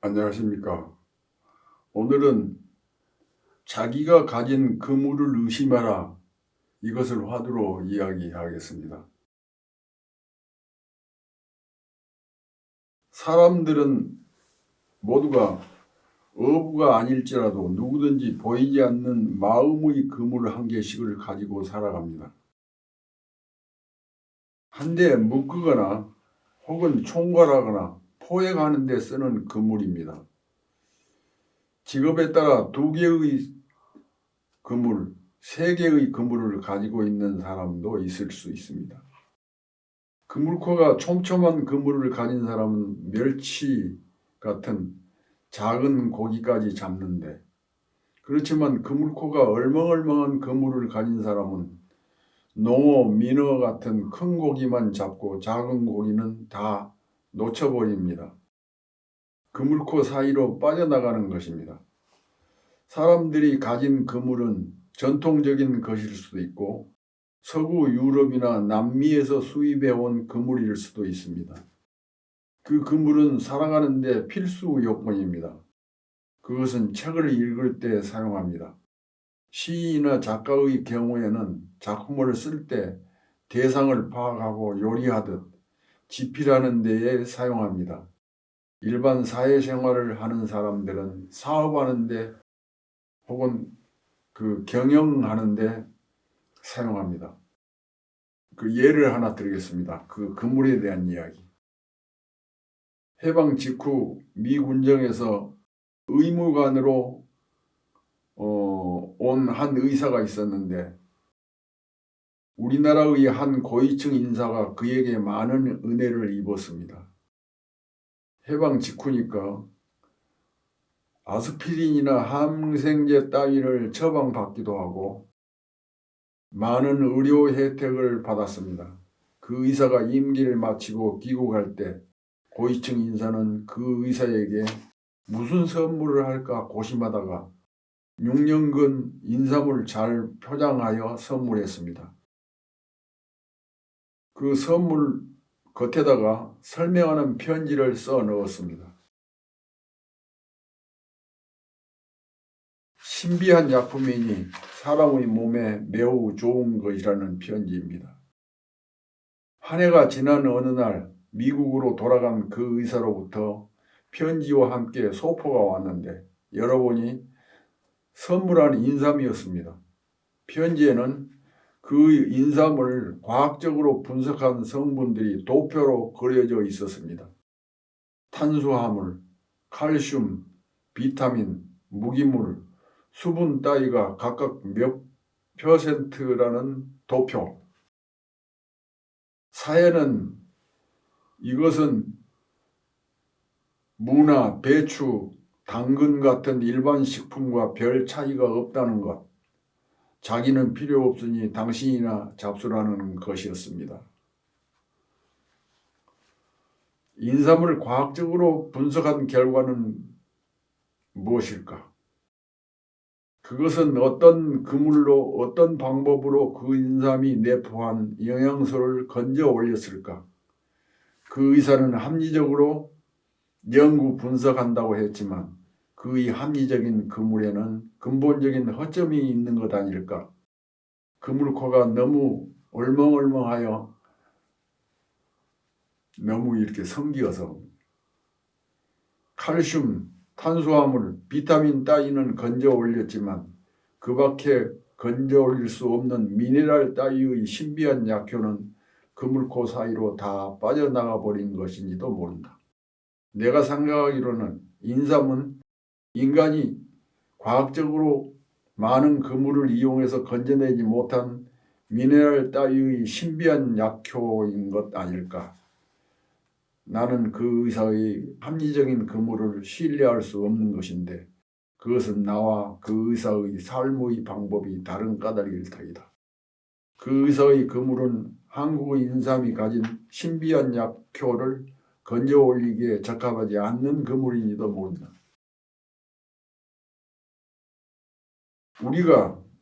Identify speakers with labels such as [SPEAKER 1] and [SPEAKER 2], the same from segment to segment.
[SPEAKER 1] 안녕하십니까. 오늘은 자기가 가진 그물을 의심하라, 이것을 화두로 이야기하겠습니다. 사람들은 모두가 어부가 아닐지라도 누구든지 보이지 않는 마음의 그물 한 개씩을 가지고 살아갑니다. 한 대에 묶거나 혹은 총괄하거나 포획하는 데 쓰는 그물입니다. 직업에 따라 2개의 그물, 3개의 그물을 가지고 있는 사람도 있을 수 있습니다. 그물코가 촘촘한 그물을 가진 사람은 멸치 같은 작은 고기까지 잡는데, 그렇지만 그물코가 얼멍얼멍한 그물을 가진 사람은 농어, 민어 같은 큰 고기만 잡고 작은 고기는 다 놓쳐버립니다. 그물코 사이로 빠져나가는 것입니다. 사람들이 가진 그물은 전통적인 것일 수도 있고 서구 유럽이나 남미에서 수입해온 그물일 수도 있습니다. 그 그물은 살아가는 데 필수 요건입니다. 그것은 책을 읽을 때 사용합니다. 시인이나 작가의 경우에는 작품을 쓸 때 대상을 파악하고 요리하듯 집필하는 데에 사용합니다. 일반 사회생활을 하는 사람들은 사업하는 데 혹은 경영하는 데 사용합니다. 그 예를 하나 드리겠습니다. 그 그물에 대한 이야기. 해방 직후 미 군정에서 의무관으로 온 한 의사가 있었는데, 우리나라의 한 고위층 인사가 그에게 많은 은혜를 입었습니다. 해방 직후니까 아스피린이나 항생제 따위를 처방받기도 하고 많은 의료 혜택을 받았습니다. 그 의사가 임기를 마치고 귀국할 때 고위층 인사는 그 의사에게 무슨 선물을 할까 고심하다가 6년근 인삼을 잘 포장하여 선물했습니다. 그 선물 겉에다가 설명하는 편지를 써 넣었습니다. 신비한 약품이니 사람의 몸에 매우 좋은 것이라는 편지입니다. 한 해가 지난 어느 날 미국으로 돌아간 그 의사로부터 편지와 함께 소포가 왔는데 열어보니 선물한 인삼이었습니다. 편지에는 그 인삼을 과학적으로 분석한 성분들이 도표로 그려져 있었습니다. 탄수화물, 칼슘, 비타민, 무기물, 수분 따위가 각각 몇 %라는 도표. 사연은 이것은 무나 배추, 당근 같은 일반 식품과 별 차이가 없다는 것, 자기는 필요 없으니 당신이나 잡수라는 것이었습니다. 인삼을 과학적으로 분석한 결과는 무엇일까? 그것은 어떤 그물로 어떤 방법으로 그 인삼이 내포한 영양소를 건져 올렸을까? 그 의사는 합리적으로 연구 분석한다고 했지만 그의 합리적인 그물에는 근본적인 허점이 있는 것 아닐까? 그물코가 너무 얼멍얼멍하여 너무 이렇게 성기어서 칼슘, 탄수화물, 비타민 따위는 건져 올렸지만 그 밖에 건져 올릴 수 없는 미네랄 따위의 신비한 약효는 그물코 사이로 다 빠져나가 버린 것인지도 모른다. 내가 생각하기로는 인삼은 인간이 과학적으로 많은 그물을 이용해서 건져내지 못한 미네랄 따위의 신비한 약효인 것 아닐까. 나는 그 의사의 합리적인 그물을 신뢰할 수 없는 것인데 그것은 나와 그 의사의 삶의 방법이 다른 까닭일 터이다. 그 의사의 그물은 한국의 인삼이 가진 신비한 약효를 건져 올리기에 적합하지 않는 그물인지도 모른다.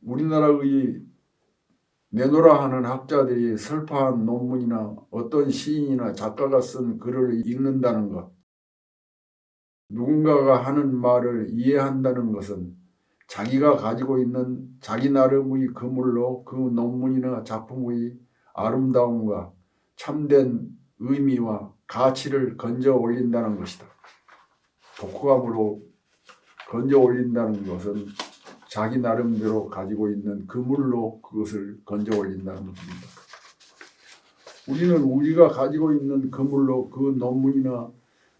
[SPEAKER 1] 우리나라의 내노라 하는 학자들이 설파한 논문이나 어떤 시인이나 작가가 쓴 글을 읽는다는 것, 누군가가 하는 말을 이해한다는 것은 자기가 가지고 있는 자기 나름의 그물로 그 논문이나 작품의 아름다움과 참된 의미와 가치를 건져 올린다는 것이다. 독후감으로 건져 올린다는 것은 자기 나름대로 가지고 있는 그물로 그것을 건져 올린다는 것입니다. 우리는 우리가 가지고 있는 그물로 그 논문이나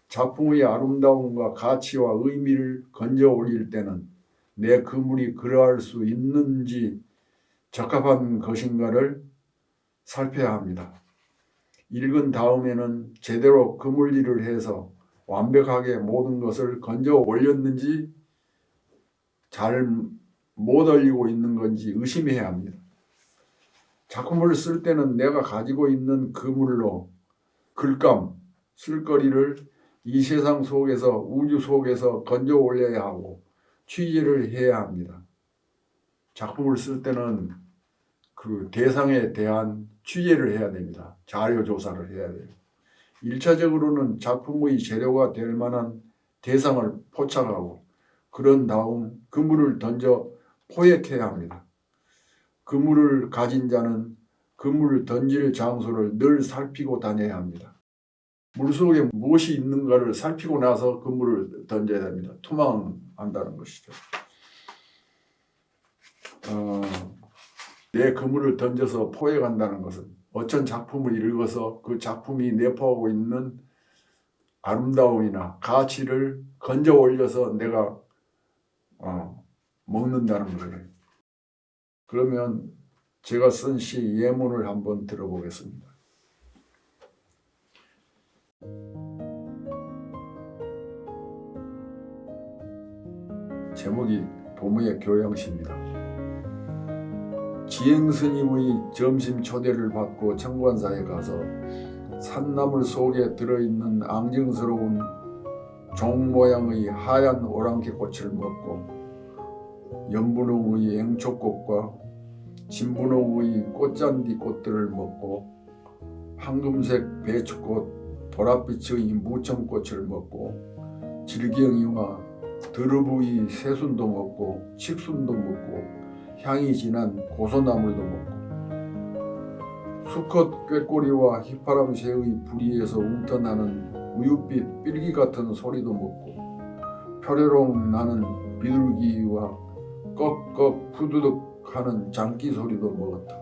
[SPEAKER 1] 작품의 아름다움과 가치와 의미를 건져 올릴 때는 내 그물이 그러할 수 있는지 적합한 것인가를 살펴야 합니다. 읽은 다음에는 제대로 그물질을 해서 완벽하게 모든 것을 건져 올렸는지 잘 못 올리고 있는 건지 의심해야 합니다. 작품을 쓸 때는 내가 가지고 있는 그물로 글감, 쓸거리를 이 세상 속에서 우주 속에서 건져 올려야 하고 취재를 해야 합니다. 작품을 쓸 때는 그 대상에 대한 취재를 해야 됩니다. 자료 조사를 해야 돼요. 1차적으로는 작품의 재료가 될 만한 대상을 포착하고 그런 다음 그물을 던져 포획해야 합니다. 그물을 가진 자는 그물을 던질 장소를 늘 살피고 다녀야 합니다. 물속에 무엇이 있는가를 살피고 나서 그물을 던져야 됩니다. 투망한다는 것이죠. 내 그물을 던져서 포획한다는 것은 어떤 작품을 읽어서 그 작품이 내포하고 있는 아름다움이나 가치를 건져 올려서 내가 먹는다는 거예요. 그러면 제가 쓴 시 예문을 한번 들어보겠습니다. 제목이 도무의 교양시입니다. 지행스님의 점심 초대를 받고 청관사에 가서 산나물 속에 들어있는 앙증스러운 종 모양의 하얀 오랑캐꽃을 먹고 연분홍의 앵초꽃과 진분홍의 꽃잔디 꽃들을 먹고 황금색 배추꽃, 보랏빛의 무청꽃을 먹고 질경이와 드르브의 새순도 먹고 칡순도 먹고 향이 진한 고소나물도 먹고 수컷 꾀꼬리와 휘파람새의 부리에서 움터나는 우윳빛 삘기 같은 소리도 먹고 표레롱 나는 비둘기와 꺽꺽 푸드득 하는 장기 소리도 먹었다.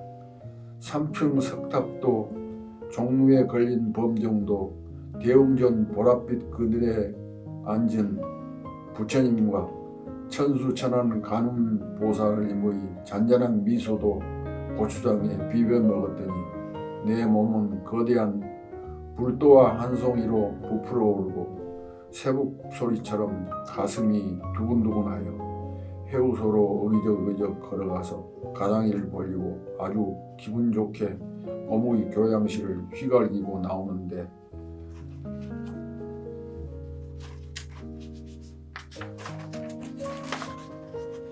[SPEAKER 1] 삼층 석탑도 종루에 걸린 범정도 대웅전 보랏빛 그늘에 앉은 부처님과 천수천한 간음 보살님의 잔잔한 미소도 고추장에 비벼 먹었더니 내 몸은 거대한 불도와 한 송이로 부풀어 오르고 새북 소리처럼 가슴이 두근두근하여 해우소로 의적의적 걸어가서 가랑이를 벌리고 아주 기분 좋게 어묵이 교양실을 휘갈기고 나오는데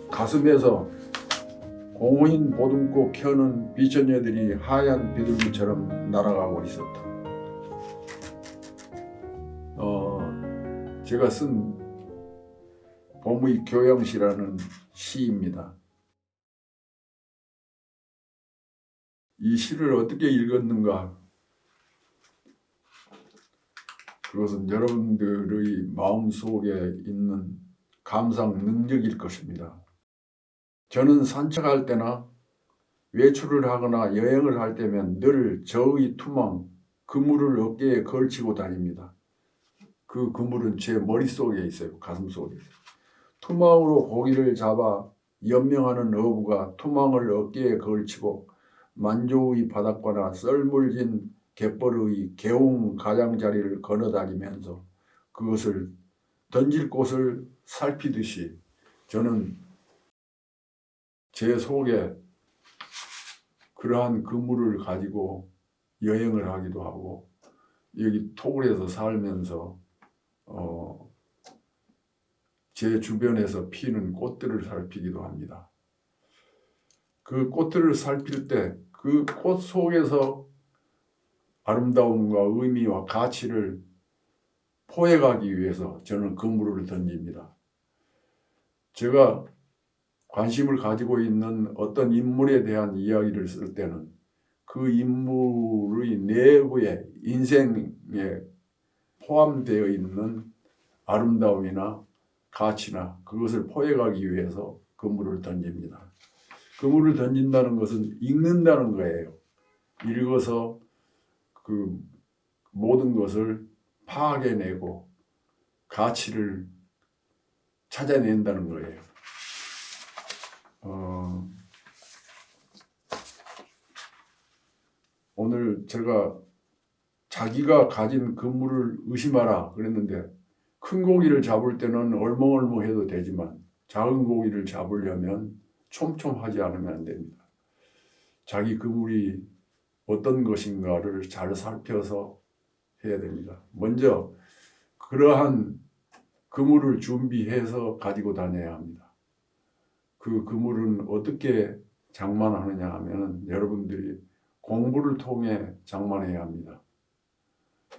[SPEAKER 1] 가슴에서 공인 보듬고 켜는 비천녀들이 하얀 비둘기처럼 날아가고 있었다. 제가 쓴 봄의 교양시라는 시입니다. 이 시를 어떻게 읽었는가? 그것은 여러분들의 마음속에 있는 감상 능력일 것입니다. 저는 산책할 때나 외출을 하거나 여행을 할 때면 늘 저의 투망, 그물을 어깨에 걸치고 다닙니다. 그 그물은 제 머릿속에 있어요. 가슴속에. 투망으로 고기를 잡아 연명하는 어부가 투망을 어깨에 걸치고 만조의 바닷가나 썰물진 갯벌의 개웅 가장자리를 걸어다니면서 그것을 던질 곳을 살피듯이 저는 제 속에 그러한 그물을 가지고 여행을 하기도 하고 여기 토굴에서 살면서 제 주변에서 피는 꽃들을 살피기도 합니다. 그 꽃들을 살필 때 그 꽃 속에서 아름다움과 의미와 가치를 포획하기 위해서 저는 그물을 던집니다. 제가 관심을 가지고 있는 어떤 인물에 대한 이야기를 쓸 때는 그 인물의 내부에 인생에 포함되어 있는 아름다움이나 가치나 그것을 포획하기 위해서 그물을 던집니다. 그물을 던진다는 것은 읽는다는 거예요. 읽어서 그 모든 것을 파악해내고 가치를 찾아낸다는 거예요. 오늘 제가 자기가 가진 그물을 의심하라 그랬는데 큰 고기를 잡을 때는 얼멍얼멍해도 되지만 작은 고기를 잡으려면 촘촘하지 않으면 안 됩니다. 자기 그물이 어떤 것인가를 잘 살펴서 해야 됩니다. 먼저 그러한 그물을 준비해서 가지고 다녀야 합니다. 그 그물은 어떻게 장만하느냐 하면 여러분들이 공부를 통해 장만해야 합니다.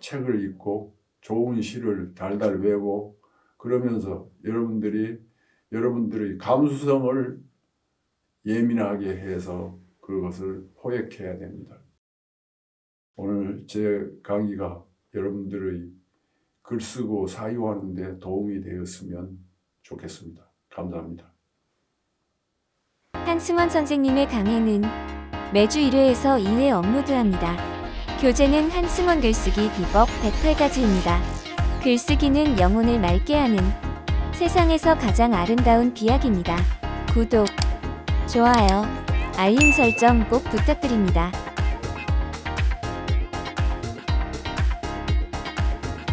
[SPEAKER 1] 책을 읽고 좋은 시를 달달 외우고 그러면서 여러분들의 감수성을 예민하게 해서 그것을 포획해야 됩니다. 오늘 제 강의가 여러분들의 글쓰고 사유하는 데 도움이 되었으면 좋겠습니다. 감사합니다.
[SPEAKER 2] 한승원 선생님의 강의는 매주 1회에서 2회 업로드합니다. 교재는 한승원 글쓰기 비법 108가지입니다. 글쓰기는 영혼을 맑게 하는 세상에서 가장 아름다운 비약입니다. 구독, 좋아요, 알림 설정 꼭 부탁드립니다.